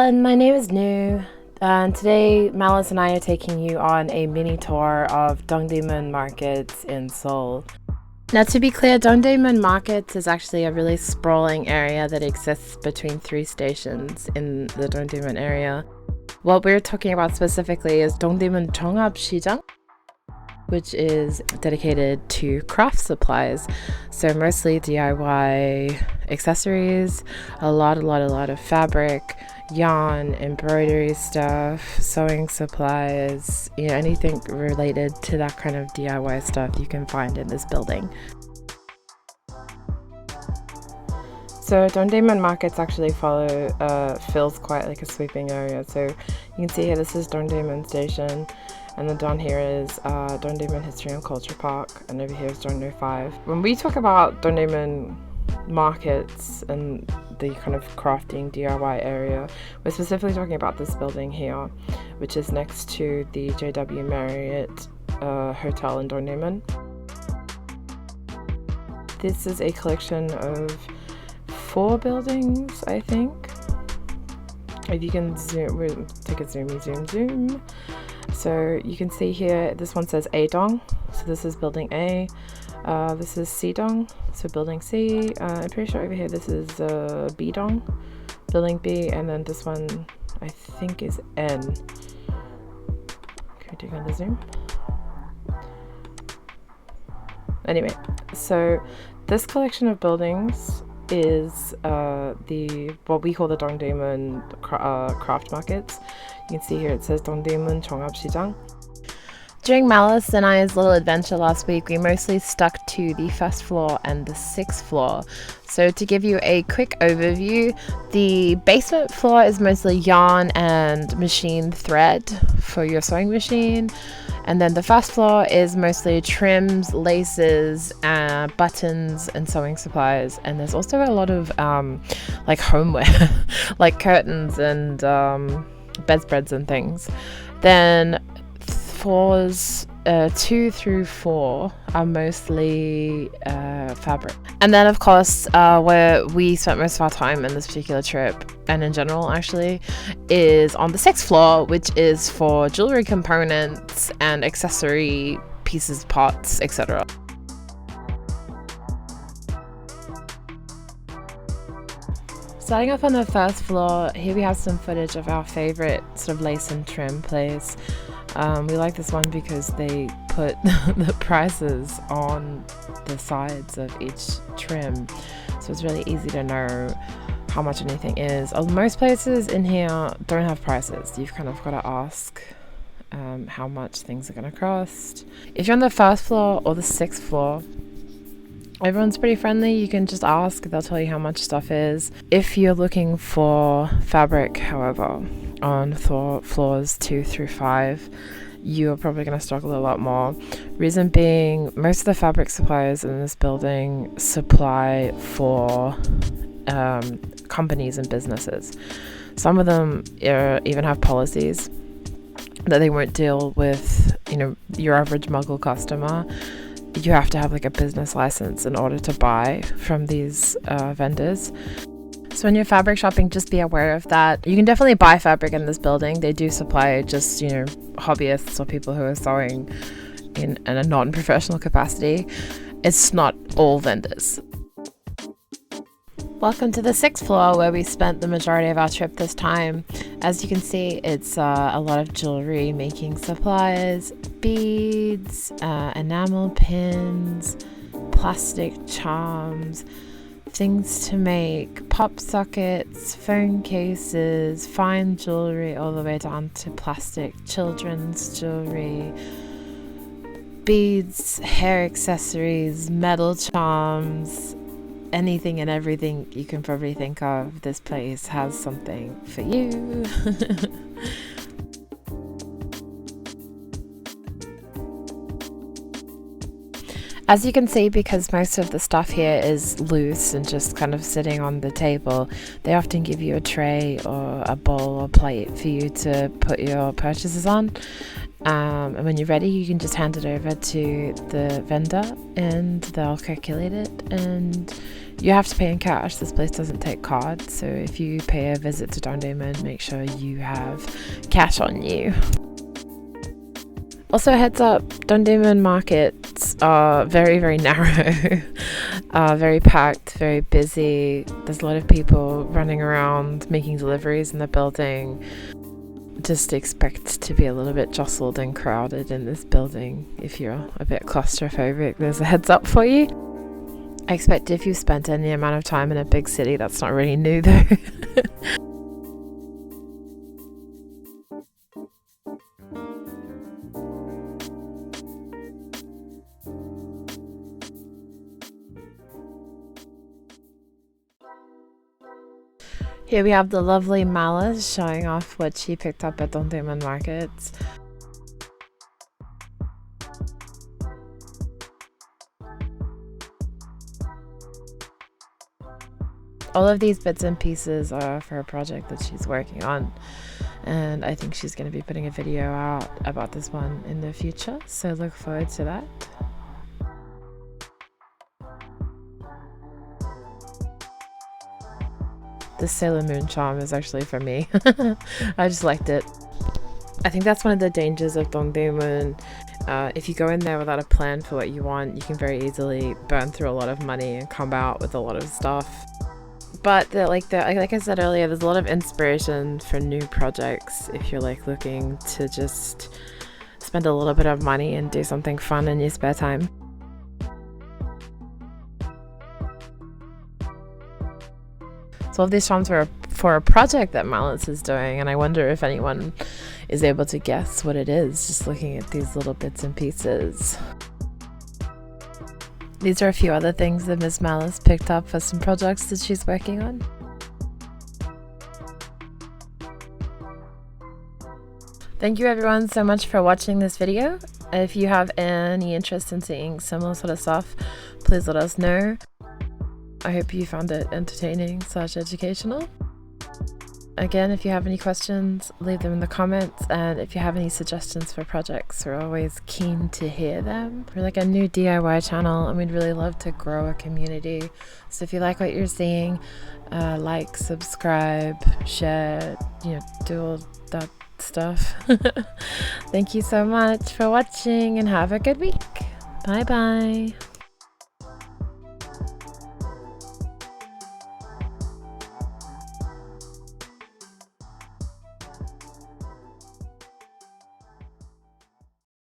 everyone, my name is Niw, and today Malice and I are taking you on a mini tour of Dongdaemun Market in Seoul. Now, to be clear, Dongdaemun Market is actually a really sprawling area that exists between 3 stations in the Dongdaemun area. What we're talking about specifically is Dongdaemun 시장, which is dedicated to craft supplies, so mostly DIY accessories, a lot of fabric, yarn, embroidery stuff, sewing supplies, anything related to that kind of DIY stuff you can find in this building. So Dongdaemun Markets actually feels quite like a sweeping area. So you can see here, this is Dongdaemun Station, and then down here is Dongdaemun History and Culture Park, and over here is Dongdaemun 5. When we talk about Dongdaemun Markets and the kind of crafting DIY area, we're specifically talking about this building here, which is next to the JW Marriott hotel in Dongdaemun. This is a collection of 4 buildings, I think. If you can zoom, we'll take a zoom. So you can see here, this one says A-dong, so this is building A. This is C-dong, so building C. I'm pretty sure over here this is B-dong, building B, and then this one I think is N. Can we take another zoom? Anyway, so this collection of buildings is what we call the Dongdaemun craft markets. You can see here it says Dongdaemun 시장. During Malice and I's little adventure last week, we mostly stuck to the 1st floor and the 6th floor. So to give you a quick overview, the basement floor is mostly yarn and machine thread for your sewing machine. And then the 1st floor is mostly trims, laces, buttons, and sewing supplies. And there's also a lot of like homeware, like curtains and bedspreads and things. Then floors 2 through 4 are mostly fabric. And then of course where we spent most of our time in this particular trip, and in general actually, is on the 6th floor, which is for jewelry components and accessory pieces, pots, etc. Starting off on the 1st floor, here we have some footage of our favorite sort of lace and trim place. We like this one because they put the prices on the sides of each trim, so it's really easy to know how much anything is. Most places in here don't have prices. You've kind of got to ask how much things are going to cost. If you're on the 1st floor or the 6th floor, everyone's pretty friendly. You can just ask, they'll tell you how much stuff is. If you're looking for fabric, however, on floors 2 through 5, you're probably going to struggle a lot more. Reason being, most of the fabric suppliers in this building supply for companies and businesses. Some of them even have policies that they won't deal with, your average muggle customer. You have to have like a business license in order to buy from these vendors. So when you're fabric shopping, just be aware of that. You can definitely buy fabric in this building. They do supply just, hobbyists or people who are sewing in a non-professional capacity. It's not all vendors. Welcome to the 6th floor, where we spent the majority of our trip this time. As you can see, it's a lot of jewelry making supplies, beads, enamel pins, plastic charms, things to make pop sockets, phone cases, fine jewelry, all the way down to plastic children's jewelry, beads, hair accessories, metal charms, anything and everything you can probably think of. This place has something for you. As you can see, because most of the stuff here is loose and just kind of sitting on the table, they often give you a tray or a bowl or plate for you to put your purchases on. And when you're ready, you can just hand it over to the vendor and they'll calculate it, and you have to pay in cash. This place doesn't take cards, so if you pay a visit to Dongdaemun, make sure you have cash on you. Also, heads up, Dongdaemun markets are very, very narrow, very packed, very busy. There's a lot of people running around making deliveries in the building. Just expect to be a little bit jostled and crowded in this building. If you're a bit claustrophobic, there's a heads up for you. I expect if you spent any amount of time in a big city, that's not really new though. Here we have the lovely Malice showing off what she picked up at Dongdaemun Market. All of these bits and pieces are for a project that she's working on, and I think she's going to be putting a video out about this one in the future, so look forward to that. This Sailor Moon charm is actually for me. I just liked it. I think that's one of the dangers of Dongdaemun. If you go in there without a plan for what you want, you can very easily burn through a lot of money and come out with a lot of stuff. But like I said earlier, there's a lot of inspiration for new projects if you're like looking to just spend a little bit of money and do something fun in your spare time. So all of these charms were for a project that Malice is doing, and I wonder if anyone is able to guess what it is just looking at these little bits and pieces. These are a few other things that Miss Malice picked up for some projects that she's working on. Thank you everyone so much for watching this video. If you have any interest in seeing similar sort of stuff, please let us know. I hope you found it entertaining / educational. Again, if you have any questions, leave them in the comments, and if you have any suggestions for projects, we're always keen to hear them. We're like a new DIY channel and we'd really love to grow a community. So if you like what you're seeing, like, subscribe, share, do all that stuff. Thank you so much for watching and have a good week. Bye bye.